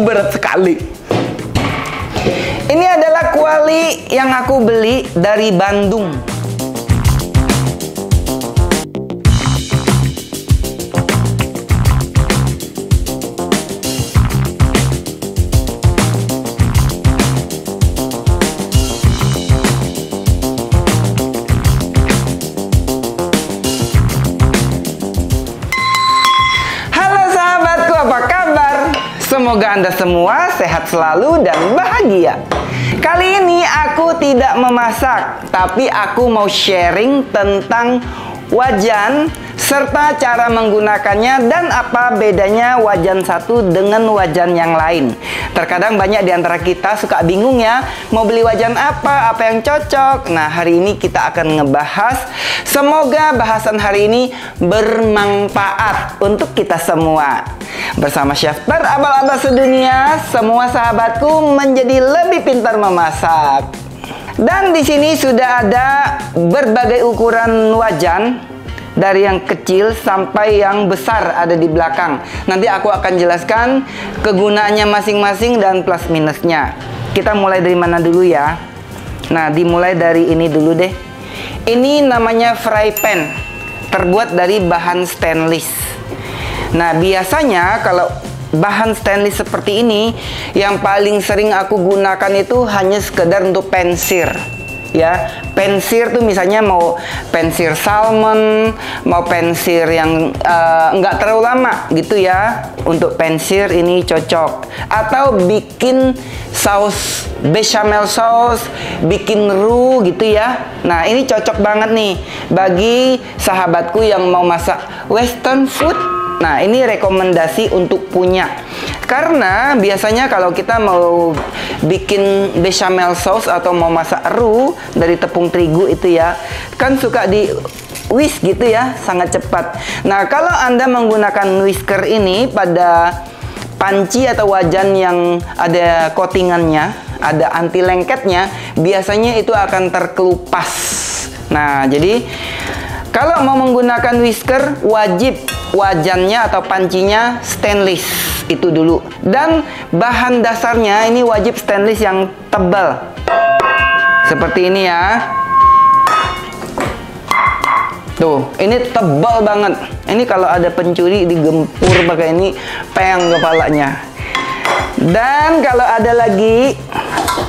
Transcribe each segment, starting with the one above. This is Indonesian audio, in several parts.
Berat sekali. Ini adalah kuali yang aku beli dari Bandung. Semoga Anda semua sehat selalu dan bahagia. Kali ini aku tidak memasak, tapi aku mau sharing tentang wajan serta cara menggunakannya dan apa bedanya wajan satu dengan wajan yang lain. Terkadang banyak di antara kita suka bingung ya, mau beli wajan apa yang cocok. Nah, hari ini kita akan ngebahas. Semoga bahasan hari ini bermanfaat untuk kita semua. Bersama Chef Tar abal-abal sedunia, semua sahabatku menjadi lebih pintar memasak. Dan di sini sudah ada berbagai ukuran wajan, dari yang kecil sampai yang besar ada di belakang. Nanti aku akan jelaskan kegunaannya masing-masing dan plus minusnya. Kita mulai dari mana dulu ya? Nah, dimulai dari ini dulu deh. Ini namanya fry pan, terbuat dari bahan stainless. Nah, biasanya kalau bahan stainless seperti ini, yang paling sering aku gunakan itu hanya sekedar untuk pensir. Ya, pensir tuh misalnya mau pensir salmon, mau pensir yang nggak terlalu lama gitu ya. Untuk pensir ini cocok. Atau bikin saus bechamel sauce, bikin roux gitu ya. Nah, ini cocok banget nih bagi sahabatku yang mau masak western food. Nah, ini rekomendasi untuk punya. Karena biasanya kalau kita mau bikin bechamel sauce atau mau masak roux dari tepung terigu itu ya, kan suka di whisk gitu ya, sangat cepat. Nah, kalau Anda menggunakan whisker ini pada panci atau wajan yang ada coatingannya, ada anti lengketnya, biasanya itu akan terkelupas. Nah, jadi kalau mau menggunakan whisker, wajib wajannya atau pancinya stainless itu dulu. Dan bahan dasarnya ini wajib stainless yang tebal. Seperti ini ya. Tuh, ini tebal banget. Ini kalau ada pencuri digempur pakai ini, peyang kepalanya. Dan kalau ada lagi,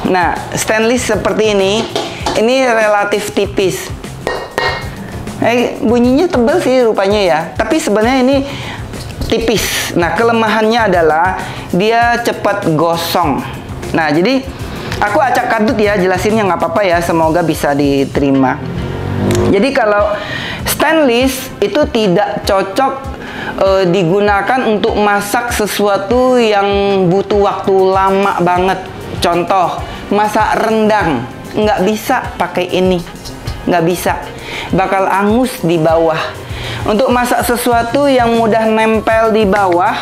nah, stainless seperti ini relatif tipis. Bunyinya tebal sih rupanya ya, tapi sebenarnya ini tipis. Nah, kelemahannya adalah dia cepat gosong. Nah, jadi aku acak kadut ya, jelasinnya nggak apa-apa ya, semoga bisa diterima. Jadi kalau stainless itu tidak cocok digunakan untuk masak sesuatu yang butuh waktu lama banget. Contoh, masak rendang, nggak bisa pakai ini, nggak bisa. Bakal angus di bawah. Untuk masak sesuatu yang mudah nempel di bawah,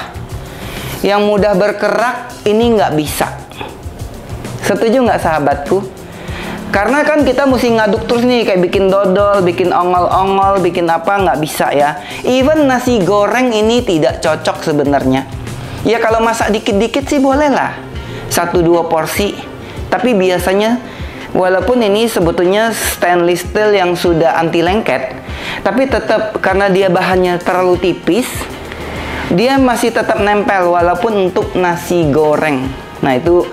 yang mudah berkerak, ini nggak bisa. Setuju nggak sahabatku? Karena kan kita mesti ngaduk terus nih, kayak bikin dodol, bikin ongol-ongol, bikin apa, nggak bisa ya. Even nasi goreng ini tidak cocok sebenarnya. Ya kalau masak dikit-dikit sih boleh lah, 1-2 porsi. Tapi biasanya walaupun ini sebetulnya stainless steel yang sudah anti lengket, tapi tetap karena dia bahannya terlalu tipis, dia masih tetap nempel walaupun untuk nasi goreng. Nah, itu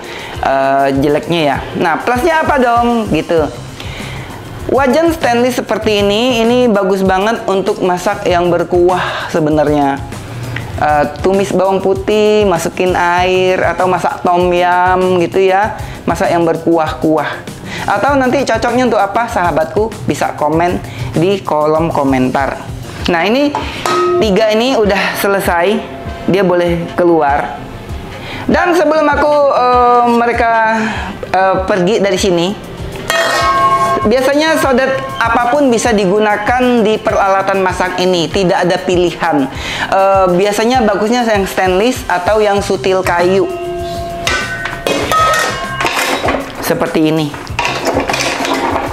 jeleknya ya. Nah, plusnya apa dong? Gitu. Wajan stainless seperti ini bagus banget untuk masak yang berkuah sebenarnya. Tumis bawang putih, masukin air, atau masak tom yum gitu ya. Masak yang berkuah-kuah. Atau nanti cocoknya untuk apa, sahabatku bisa komen di kolom komentar. Nah, ini 3 ini udah selesai, dia boleh keluar. Dan sebelum aku mereka pergi dari sini, biasanya sodet apapun bisa digunakan di peralatan masak ini, tidak ada pilihan. Biasanya bagusnya yang stainless atau yang sutil kayu. Seperti ini.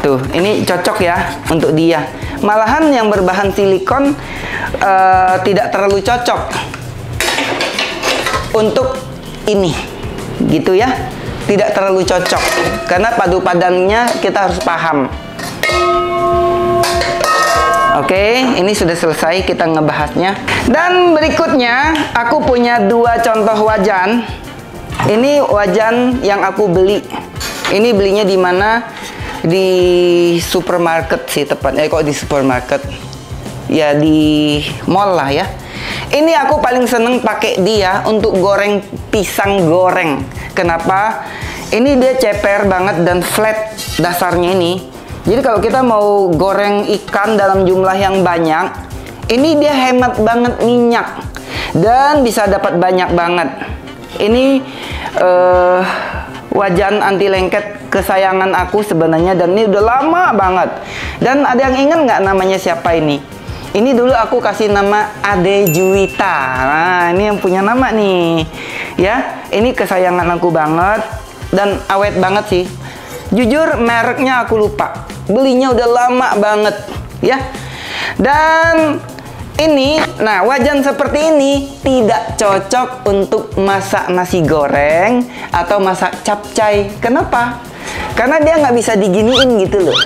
Tuh, ini cocok ya untuk dia. Malahan yang berbahan silikon tidak terlalu cocok untuk ini. Gitu ya. Tidak terlalu cocok. Karena padu padannya kita harus paham. Oke, ini sudah selesai kita ngebahasnya. Dan berikutnya, aku punya 2 contoh wajan. Ini wajan yang aku beli. Ini belinya di mana? Di supermarket sih tepatnya. Kok di supermarket? Ya di mall lah ya. Ini aku paling seneng pakai dia untuk goreng pisang goreng. Kenapa? Ini dia ceper banget dan flat dasarnya ini. Jadi kalau kita mau goreng ikan dalam jumlah yang banyak, ini dia hemat banget minyak dan bisa dapat banyak banget. Ini wajan anti lengket kesayangan aku sebenarnya, dan ini udah lama banget. Dan ada yang ingat nggak namanya siapa ini? Ini dulu aku kasih nama Ade Juwita. Nah, ini yang punya nama nih. Ya, ini kesayangan aku banget dan awet banget sih. Jujur mereknya aku lupa. Belinya udah lama banget ya. Dan ini, nah wajan seperti ini tidak cocok untuk masak nasi goreng atau masak capcay. Kenapa? Karena dia nggak bisa diginiin gitu loh.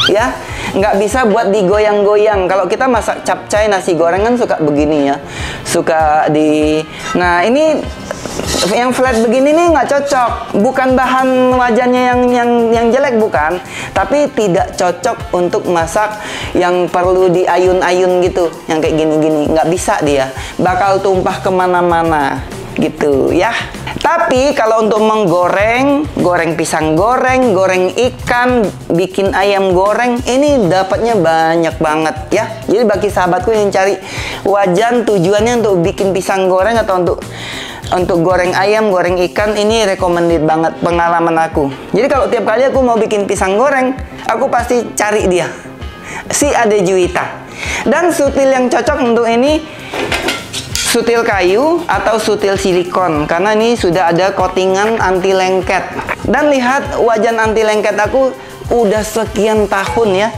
Ya, nggak bisa buat digoyang-goyang. Kalau kita masak capcay nasi goreng kan suka begini ya. Suka di... Nah, ini yang flat begini nih nggak cocok. Bukan bahan wajannya yang jelek, bukan, tapi tidak cocok untuk masak yang perlu diayun-ayun gitu, yang kayak gini-gini. Nggak bisa dia, bakal tumpah kemana-mana gitu ya. Tapi kalau untuk menggoreng, goreng pisang goreng, goreng ikan, bikin ayam goreng, ini dapatnya banyak banget ya. Jadi bagi sahabatku yang cari wajan tujuannya untuk bikin pisang goreng atau untuk goreng ayam, goreng ikan, ini recommended banget pengalaman aku. Jadi kalau tiap kali aku mau bikin pisang goreng, aku pasti cari dia, si Ade Juwita. Dan sutil yang cocok untuk ini sutil kayu atau sutil silikon, karena ini sudah ada coatingan anti lengket. Dan lihat wajan anti lengket aku udah sekian tahun ya,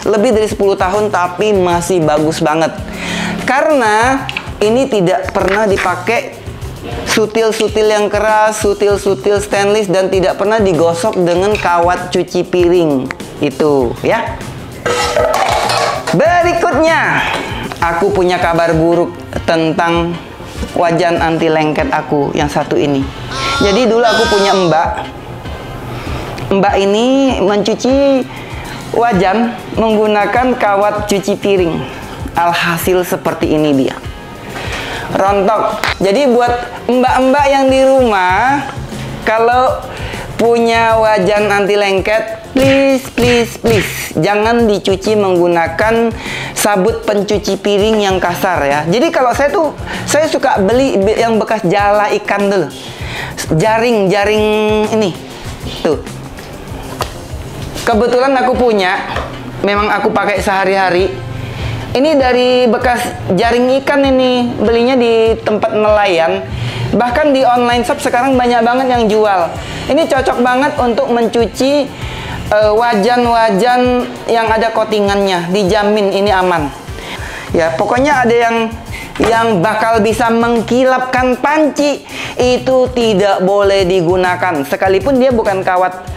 lebih dari 10 tahun, tapi masih bagus banget. Karena ini tidak pernah dipakai sutil-sutil yang keras, sutil-sutil stainless, dan tidak pernah digosok dengan kawat cuci piring itu ya. Berikutnya, aku punya kabar buruk tentang wajan anti lengket aku yang satu ini. Jadi dulu aku punya mbak. Mbak ini mencuci wajan menggunakan kawat cuci piring. Alhasil seperti ini dia. Rontok. Jadi buat mbak-mbak yang di rumah, kalau punya wajan anti lengket, please jangan dicuci menggunakan sabut pencuci piring yang kasar ya. Jadi kalau saya suka beli yang bekas jala ikan dulu, jaring ini tuh. Kebetulan aku punya, memang aku pakai sehari-hari. Ini dari bekas jaring ikan, ini belinya di tempat nelayan. Bahkan di online shop sekarang banyak banget yang jual. Ini cocok banget untuk mencuci wajan-wajan yang ada coatingannya. Dijamin ini aman. Ya, pokoknya ada yang bakal bisa mengkilapkan panci, itu tidak boleh digunakan. Sekalipun dia bukan kawat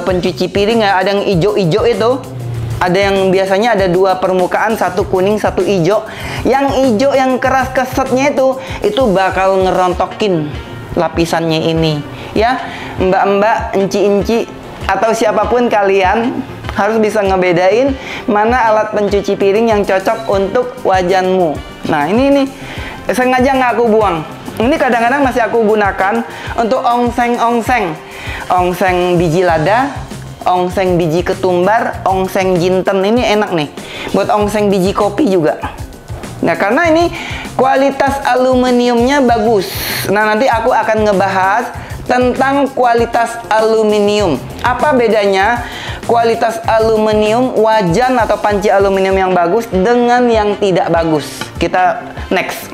pencuci piring ya, ada yang ijo-ijo itu. Ada yang biasanya ada 2 permukaan, satu kuning, satu hijau. Yang hijau yang keras kesetnya itu bakal ngerontokin lapisannya ini. Ya, mbak-mbak, enci-enci, atau siapapun kalian harus bisa ngebedain mana alat pencuci piring yang cocok untuk wajanmu. Nah, ini sengaja nggak aku buang. Ini kadang-kadang masih aku gunakan untuk ongseng biji lada, ongseng biji ketumbar, ongseng jinten. Ini enak nih buat ongseng biji kopi juga. Nah, karena ini kualitas aluminiumnya bagus. Nah, nanti aku akan ngebahas tentang kualitas aluminium. Apa bedanya kualitas aluminium, wajan atau panci aluminium yang bagus dengan yang tidak bagus? Kita next.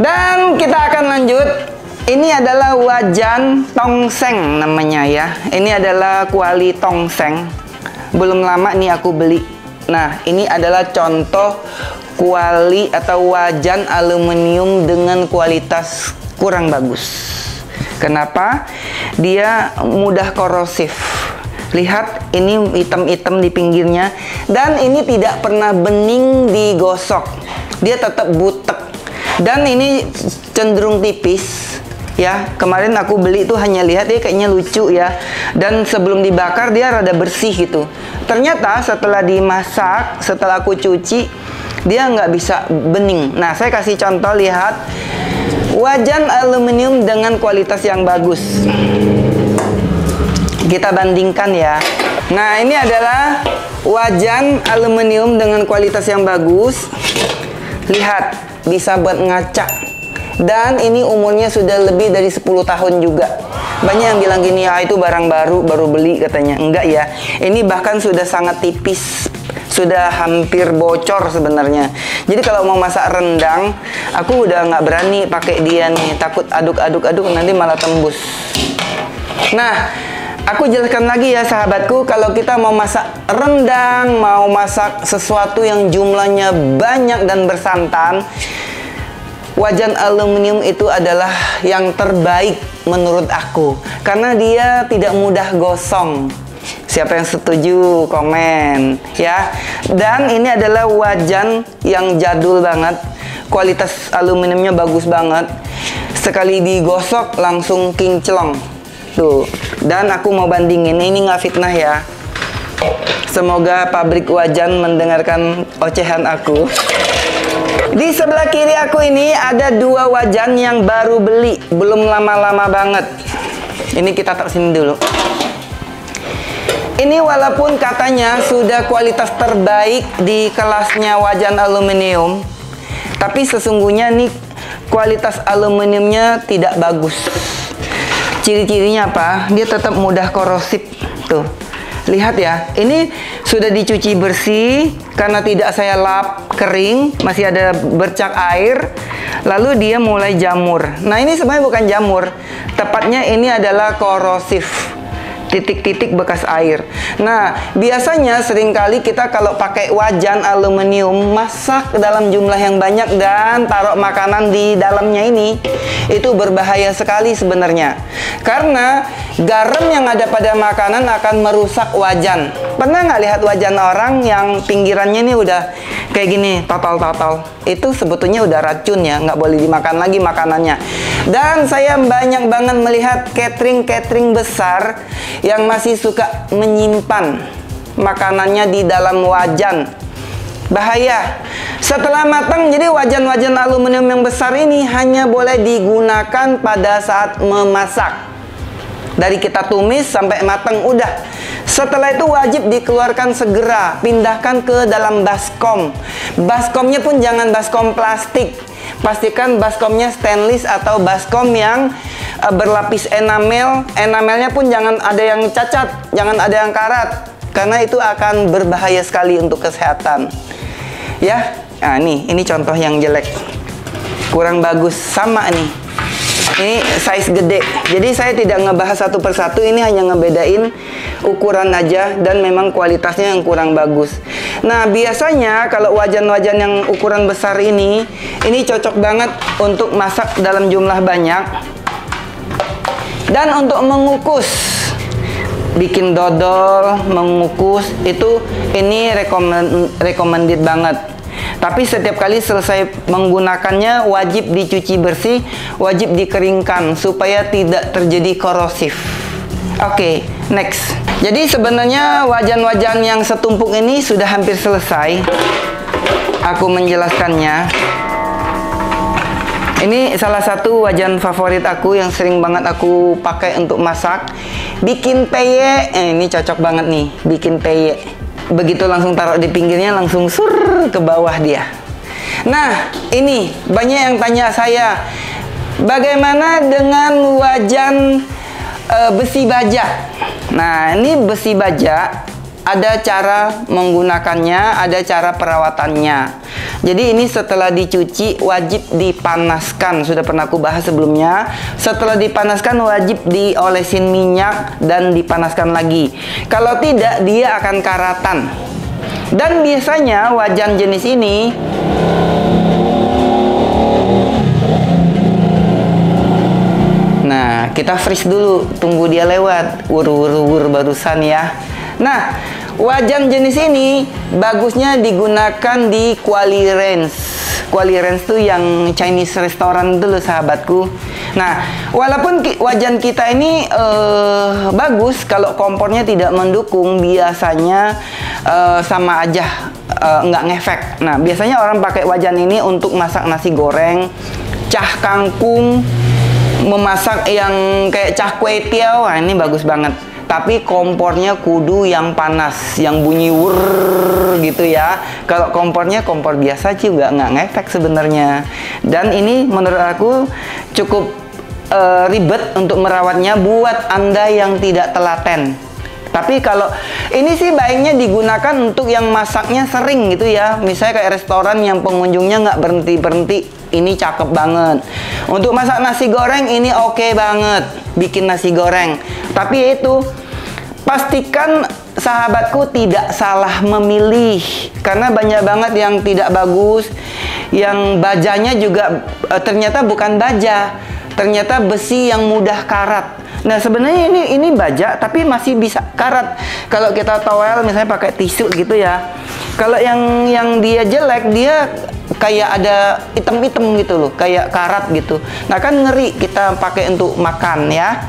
Dan kita akan lanjut. Ini adalah wajan tongseng namanya ya. Ini adalah kuali tongseng. Belum lama nih aku beli. Nah, ini adalah contoh kuali atau wajan aluminium dengan kualitas kurang bagus. Kenapa? Dia mudah korosif. Lihat, ini hitam-hitam di pinggirnya. Dan ini tidak pernah bening digosok. Dia tetap butek. Dan ini cenderung tipis. Ya, kemarin aku beli itu hanya lihat dia kayaknya lucu ya. Dan sebelum dibakar dia rada bersih gitu. Ternyata setelah dimasak, setelah aku cuci, dia nggak bisa bening. Nah, saya kasih contoh, lihat. Wajan aluminium dengan kualitas yang bagus. Kita bandingkan ya. Nah, ini adalah wajan aluminium dengan kualitas yang bagus. Lihat, bisa buat ngaca. Dan ini umurnya sudah lebih dari 10 tahun juga. Banyak yang bilang gini, ah itu barang baru, baru beli katanya. Enggak ya, ini bahkan sudah sangat tipis. Sudah hampir bocor sebenarnya. Jadi kalau mau masak rendang, aku udah nggak berani pakai dia nih. Takut aduk-aduk nanti malah tembus. Nah, aku jelaskan lagi ya sahabatku, kalau kita mau masak rendang, mau masak sesuatu yang jumlahnya banyak dan bersantan, wajan aluminium itu adalah yang terbaik menurut aku. Karena dia tidak mudah gosong. Siapa yang setuju komen ya. Dan ini adalah wajan yang jadul banget. Kualitas aluminiumnya bagus banget. Sekali digosok langsung kinclong. Tuh. Dan aku mau bandingin, ini nggak fitnah ya. Semoga pabrik wajan mendengarkan ocehan aku. Di sebelah kiri aku ini ada 2 wajan yang baru beli, belum lama-lama banget. Ini kita taruh sini dulu. Ini walaupun katanya sudah kualitas terbaik di kelasnya wajan aluminium, tapi sesungguhnya nih kualitas aluminiumnya tidak bagus. Ciri-cirinya apa? Dia tetap mudah korosif. Tuh, lihat ya. Ini sudah dicuci bersih karena tidak saya lap kering, masih ada bercak air. Lalu dia mulai jamur. Nah, ini sebenarnya bukan jamur. Tepatnya ini adalah korosif. Titik-titik bekas air. Nah, biasanya seringkali kita kalau pakai wajan aluminium, masak dalam jumlah yang banyak dan taruh makanan di dalamnya ini, itu berbahaya sekali sebenarnya. Karena garam yang ada pada makanan akan merusak wajan. Pernah nggak lihat wajan orang yang pinggirannya ini udah kayak gini, total-total? Itu sebetulnya udah racun ya, nggak boleh dimakan lagi makanannya. Dan saya banyak banget melihat catering-catering besar yang masih suka menyimpan makanannya di dalam wajan. Bahaya. Setelah matang, jadi wajan-wajan aluminium yang besar ini hanya boleh digunakan pada saat memasak. Dari kita tumis sampai matang udah. Setelah itu wajib dikeluarkan segera, pindahkan ke dalam baskom. Baskomnya pun jangan baskom plastik. Pastikan baskomnya stainless atau baskom yang berlapis enamel. Enamelnya pun jangan ada yang cacat, jangan ada yang karat, karena itu akan berbahaya sekali untuk kesehatan. Ya, nah ini contoh yang jelek, kurang bagus. Sama nih, ini size gede. Jadi saya tidak ngebahas satu persatu, ini hanya ngebedain ukuran aja dan memang kualitasnya yang kurang bagus. Nah, biasanya kalau wajan-wajan yang ukuran besar ini cocok banget untuk masak dalam jumlah banyak. Dan untuk mengukus, bikin dodol, mengukus, ini recommended banget. Tapi setiap kali selesai menggunakannya wajib dicuci bersih, wajib dikeringkan supaya tidak terjadi korosif. Oke, next. Jadi sebenarnya wajan-wajan yang setumpuk ini sudah hampir selesai. Aku menjelaskannya. Ini salah satu wajan favorit aku yang sering banget aku pakai untuk masak. Bikin peye, ini cocok banget nih, bikin peye. Begitu langsung taruh di pinggirnya, langsung sur ke bawah dia. Nah, ini banyak yang tanya saya, bagaimana dengan wajan besi baja? Nah, ini besi baja, ada cara menggunakannya, ada cara perawatannya. Jadi ini setelah dicuci wajib dipanaskan. Sudah pernah aku bahas sebelumnya. Setelah dipanaskan wajib diolesin minyak dan dipanaskan lagi. Kalau tidak, dia akan karatan. Dan biasanya wajan jenis ini kita freeze dulu, tunggu dia lewat. Wur barusan ya. Nah, wajan jenis ini bagusnya digunakan di quali range. Quali range tuh yang Chinese restoran dulu sahabatku. Nah, walaupun wajan kita ini bagus, kalau kompornya tidak mendukung biasanya sama aja nggak ngefek. Nah, biasanya orang pakai wajan ini untuk masak nasi goreng, cah kangkung, memasak yang kayak cah kue tiaw. Nah, ini bagus banget. Tapi kompornya kudu yang panas, yang bunyi wur gitu ya. Kalau kompornya kompor biasa juga nggak ngefek sebenarnya. Dan ini menurut aku cukup ribet untuk merawatnya buat Anda yang tidak telaten. Tapi kalau ini sih baiknya digunakan untuk yang masaknya sering gitu ya. Misalnya kayak restoran yang pengunjungnya nggak berhenti-berhenti. Ini cakep banget. Untuk masak nasi goreng ini oke banget. Bikin nasi goreng. Tapi itu pastikan sahabatku tidak salah memilih. Karena banyak banget yang tidak bagus. Yang bajanya juga ternyata bukan baja. Ternyata besi yang mudah karat. Nah, sebenarnya ini baja tapi masih bisa karat. Kalau kita towel misalnya pakai tisu gitu ya. Kalau yang dia jelek, dia kayak ada item-item gitu loh, kayak karat gitu. Nah, kan ngeri kita pakai untuk makan ya.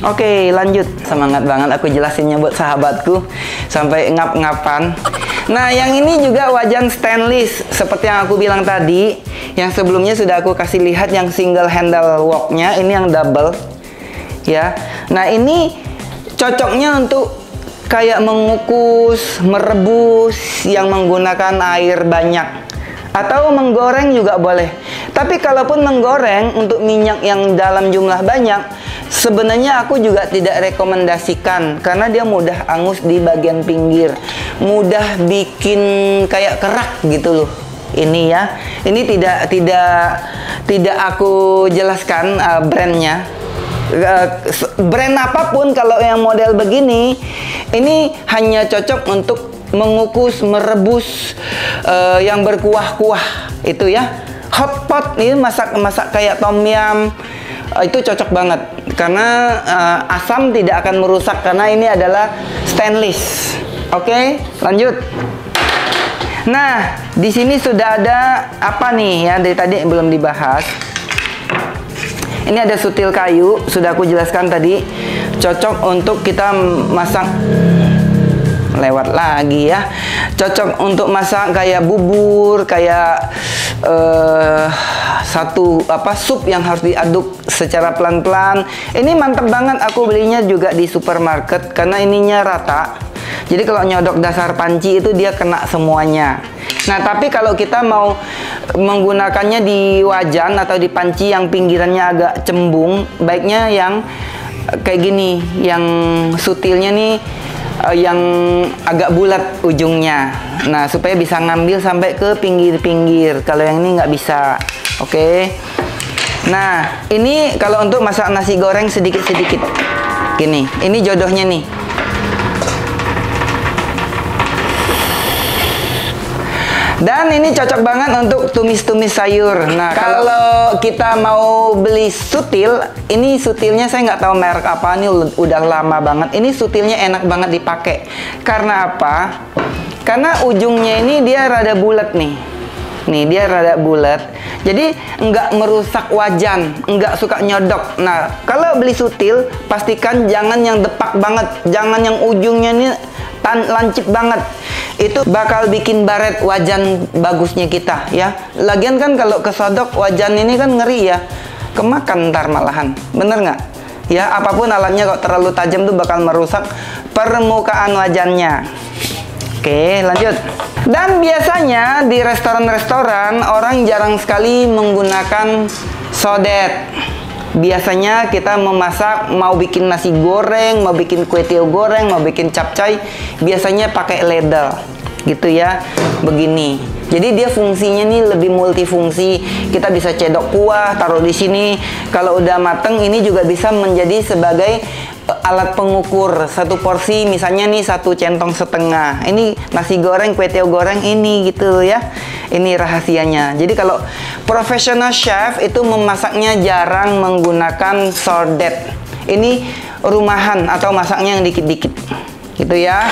Oke, lanjut. Semangat banget aku jelasinnya buat sahabatku sampai ngap-ngapan. Nah, yang ini juga wajan stainless seperti yang aku bilang tadi. Yang sebelumnya sudah aku kasih lihat yang single handle woknya, ini yang double. Ya. Nah, ini cocoknya untuk kayak mengukus, merebus yang menggunakan air banyak. Atau menggoreng juga boleh. Tapi kalaupun menggoreng untuk minyak yang dalam jumlah banyak, sebenarnya aku juga tidak rekomendasikan karena dia mudah angus di bagian pinggir, mudah bikin kayak kerak gitu loh. Ini ya, ini tidak aku jelaskan brandnya. Brand apapun kalau yang model begini, ini hanya cocok untuk mengukus, merebus yang berkuah-kuah itu ya. Hotpot ini masak kayak tom yum. Itu cocok banget karena asam tidak akan merusak karena ini adalah stainless. Oke, lanjut. Nah, di sini sudah ada apa nih ya, dari tadi belum dibahas. Ini ada sutil kayu, sudah aku jelaskan tadi. Cocok untuk kita masak, lewat lagi ya. Cocok untuk masak kayak bubur, kayak sup yang harus diaduk secara pelan-pelan. Ini mantap banget, aku belinya juga di supermarket karena ininya rata. Jadi kalau nyodok dasar panci itu dia kena semuanya. Nah, tapi kalau kita mau menggunakannya di wajan atau di panci yang pinggirannya agak cembung, baiknya yang kayak gini, yang sutilnya nih yang agak bulat ujungnya. Nah, supaya bisa ngambil sampai ke pinggir-pinggir. Kalau yang ini nggak bisa. Oke. Nah, ini kalau untuk masak nasi goreng sedikit-sedikit. Gini, ini jodohnya nih. Dan ini cocok banget untuk tumis-tumis sayur. Nah, kalau kita mau beli sutil, ini sutilnya saya nggak tahu merek apa, ini udah lama banget. Ini sutilnya enak banget dipakai. Karena apa? Karena ujungnya ini dia rada bulat nih. Nih, dia rada bulat. Jadi nggak merusak wajan, nggak suka nyodok. Nah, kalau beli sutil, pastikan jangan yang depak banget, jangan yang ujungnya ini lancip banget. Itu bakal bikin baret wajan bagusnya kita ya. Lagian kan kalau kesodok wajan ini kan ngeri ya, kemakan ntar malahan, bener nggak? Ya, apapun alatnya kok terlalu tajam tuh bakal merusak permukaan wajannya. Oke, lanjut. Dan biasanya di restoran-restoran orang jarang sekali menggunakan sodet. Biasanya kita memasak, mau bikin nasi goreng, mau bikin kue tiaw goreng, mau bikin capcay, biasanya pakai ladle gitu ya, begini. Jadi dia fungsinya nih lebih multifungsi. Kita bisa cedok kuah, taruh di sini. Kalau udah mateng, ini juga bisa menjadi sebagai alat pengukur satu porsi. Misalnya nih 1 centong setengah. Ini nasi goreng, kue tiaw goreng ini gitu ya. Ini rahasianya. Jadi kalau professional chef itu memasaknya jarang menggunakan sordet. Ini rumahan atau masaknya yang dikit-dikit gitu ya.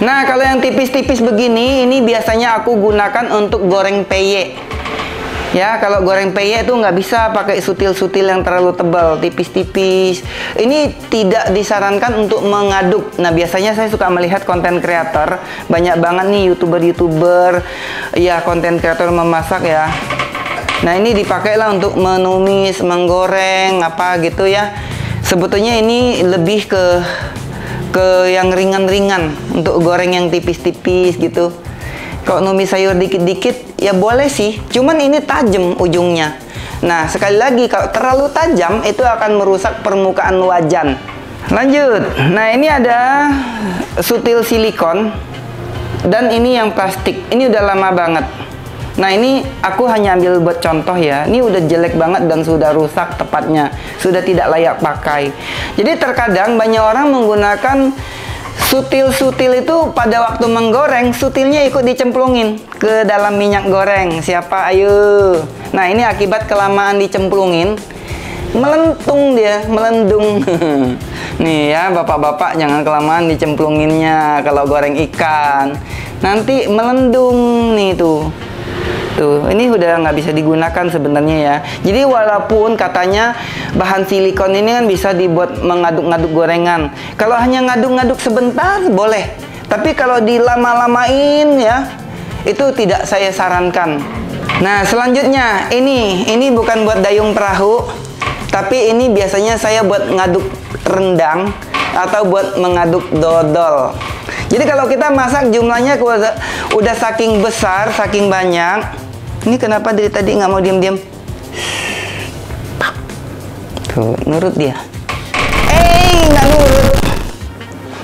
Nah, kalau yang tipis-tipis begini, ini biasanya aku gunakan untuk goreng peye. Ya, kalau goreng peye itu nggak bisa pakai sutil-sutil yang terlalu tebal, tipis-tipis. Ini tidak disarankan untuk mengaduk. Nah, biasanya saya suka melihat konten kreator, banyak banget nih youtuber-youtuber, ya konten kreator memasak ya. Nah, ini dipakailah untuk menumis, menggoreng, apa gitu ya. Sebetulnya ini lebih ke yang ringan-ringan, untuk goreng yang tipis-tipis gitu. Kalau numis sayur dikit-dikit ya boleh sih, cuman ini tajam ujungnya. Nah, sekali lagi kalau terlalu tajam itu akan merusak permukaan wajan. Lanjut. Nah, ini ada sutil silikon dan ini yang plastik. Ini udah lama banget. Nah, ini aku hanya ambil buat contoh ya. Ini udah jelek banget dan sudah rusak tepatnya. Sudah tidak layak pakai. Jadi terkadang banyak orang menggunakan sutil-sutil itu pada waktu menggoreng, sutilnya ikut dicemplungin ke dalam minyak goreng. Siapa? Ayo. Nah, ini akibat kelamaan dicemplungin, melentung dia, melendung. Nih ya, bapak-bapak jangan kelamaan dicemplunginnya kalau goreng ikan. Nanti melendung nih tuh. Tuh, ini udah nggak bisa digunakan sebenarnya ya. Jadi walaupun katanya bahan silikon ini kan bisa dibuat mengaduk-ngaduk gorengan. Kalau hanya ngaduk-ngaduk sebentar boleh. Tapi kalau dilama-lamain ya, itu tidak saya sarankan. Nah, selanjutnya ini bukan buat dayung perahu, tapi ini biasanya saya buat ngaduk rendang atau buat mengaduk dodol. Jadi kalau kita masak jumlahnya udah saking besar, saking banyak. Ini kenapa dari tadi nggak mau diam-diam? Tuh, nurut dia. Nggak nurut.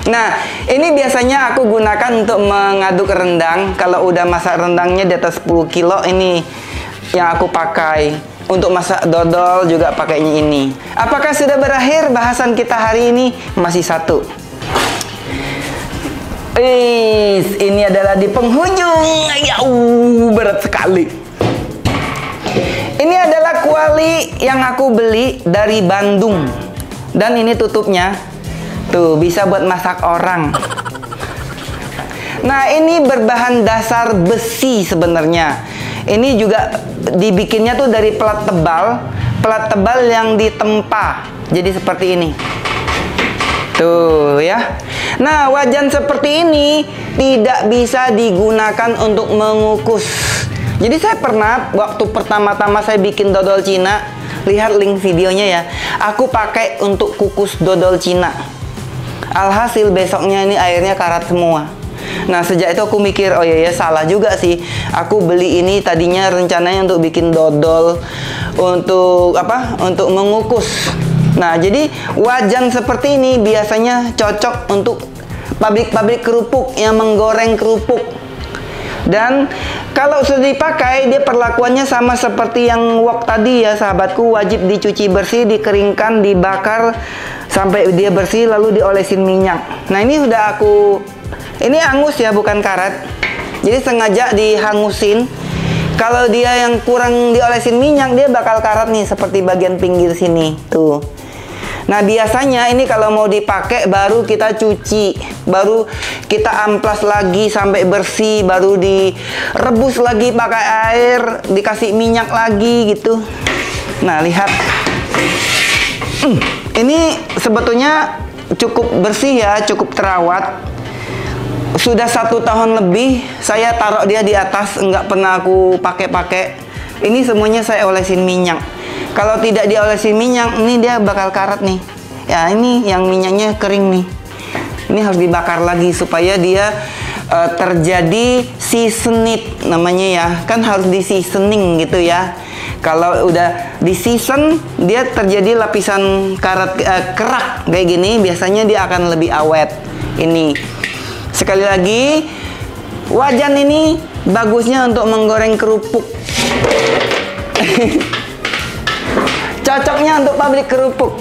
Nah, ini biasanya aku gunakan untuk mengaduk rendang. Kalau udah masak rendangnya di atas 10 kilo, ini yang aku pakai. Untuk masak dodol juga pakainya ini. Apakah sudah berakhir bahasan kita hari ini? Masih satu. Ini adalah di penghujung. Ya, berat sekali. Ini adalah kuali yang aku beli dari Bandung. Dan ini tutupnya. Tuh, bisa buat masak orang. Nah, ini berbahan dasar besi sebenarnya. Ini juga dibikinnya tuh dari pelat tebal yang ditempa. Jadi seperti ini. Tuh ya. Nah, wajan seperti ini tidak bisa digunakan untuk mengukus. Jadi saya pernah waktu pertama-tama saya bikin dodol Cina, lihat link videonya ya. Aku pakai untuk kukus dodol Cina. Alhasil besoknya ini airnya karat semua. Nah, sejak itu aku mikir, oh iya salah juga sih. Aku beli ini tadinya rencananya untuk bikin dodol, untuk apa? Untuk mengukus. Nah, jadi wajan seperti ini biasanya cocok untuk pabrik-pabrik kerupuk yang menggoreng kerupuk. Dan kalau sudah dipakai, dia perlakuannya sama seperti yang wok tadi ya, sahabatku. Wajib dicuci bersih, dikeringkan, dibakar sampai dia bersih, lalu diolesin minyak. Nah, ini udah ini hangus ya, bukan karat. Jadi sengaja dihangusin. Kalau dia yang kurang diolesin minyak, dia bakal karat nih, seperti bagian pinggir sini. Tuh. Nah, biasanya ini kalau mau dipakai baru kita cuci, baru kita amplas lagi sampai bersih, baru direbus lagi pakai air, dikasih minyak lagi gitu. Nah, lihat. Ini sebetulnya cukup bersih ya, cukup terawat. Sudah 1 tahun lebih saya taruh dia di atas, nggak pernah aku pakai-pakai. Ini semuanya saya olesin minyak. Kalau tidak diolesin minyak, ini dia bakal karat nih. Ya, ini yang minyaknya kering nih. Ini harus dibakar lagi supaya dia terjadi seasoned namanya ya. Kan harus di seasoning gitu ya. Kalau udah di season, dia terjadi lapisan karat kerak kayak gini. Biasanya dia akan lebih awet. Ini. Sekali lagi, wajan ini bagusnya untuk menggoreng kerupuk. Cocoknya untuk pabrik kerupuk.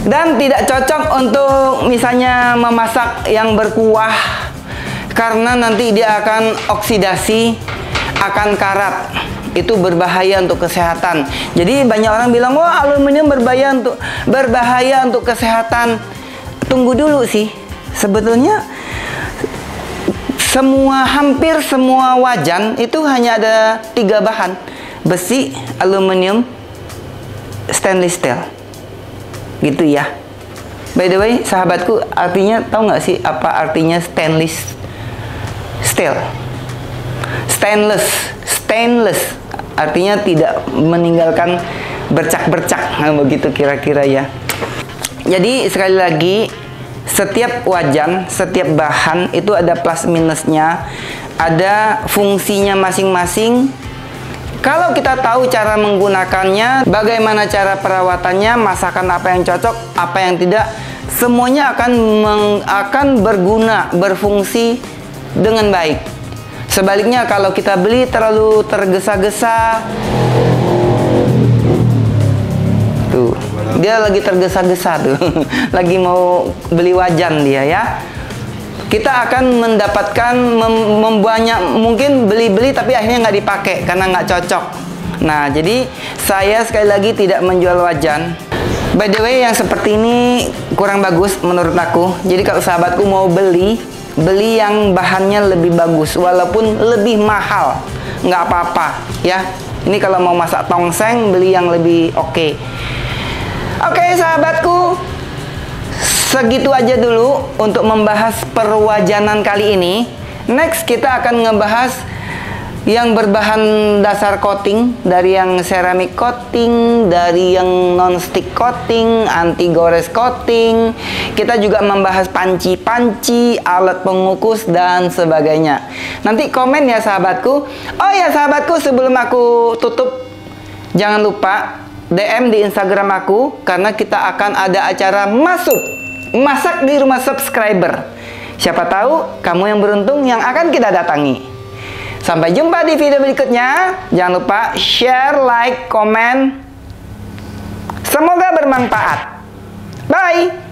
Dan tidak cocok untuk misalnya memasak yang berkuah, karena nanti dia akan oksidasi, akan karat. itu berbahaya untuk kesehatan. Jadi banyak orang bilang, wah aluminium berbahaya untuk kesehatan. Tunggu dulu sih. Sebetulnya hampir semua wajan itu hanya ada 3 bahan: besi, aluminium, stainless steel. Gitu ya. By the way, sahabatku, artinya tahu nggak sih apa artinya stainless steel? Stainless artinya tidak meninggalkan bercak-bercak, begitu kira-kira ya. Jadi sekali lagi, setiap wajan, setiap bahan itu ada plus minusnya, ada fungsinya masing-masing. Kalau kita tahu cara menggunakannya, bagaimana cara perawatannya, masakan apa yang cocok, apa yang tidak, semuanya akan berguna, berfungsi dengan baik. Sebaliknya kalau kita beli terlalu tergesa-gesa, tuh, dia lagi tergesa-gesa tuh, lagi mau beli wajan dia ya. Kita akan mendapatkan membanyak, mungkin beli-beli tapi akhirnya nggak dipakai karena nggak cocok. Nah, jadi saya sekali lagi tidak menjual wajan. By the way, yang seperti ini kurang bagus menurut aku. Jadi kalau sahabatku mau beli yang bahannya lebih bagus, walaupun lebih mahal, nggak apa-apa ya. Ini kalau mau masak tongseng, beli yang lebih oke. Oke, sahabatku, segitu aja dulu untuk membahas perwajanan kali ini. Next kita akan ngebahas yang berbahan dasar coating, dari yang ceramic coating, dari yang non-stick coating, anti gores coating. Kita juga membahas panci-panci, alat pengukus, dan sebagainya. Nanti komen ya sahabatku. Oh ya sahabatku, sebelum aku tutup, jangan lupa DM di Instagram aku, karena kita akan ada acara masak di rumah subscriber. Siapa tahu kamu yang beruntung yang akan kita datangi. Sampai jumpa di video berikutnya. Jangan lupa share, like, komen. Semoga bermanfaat. Bye.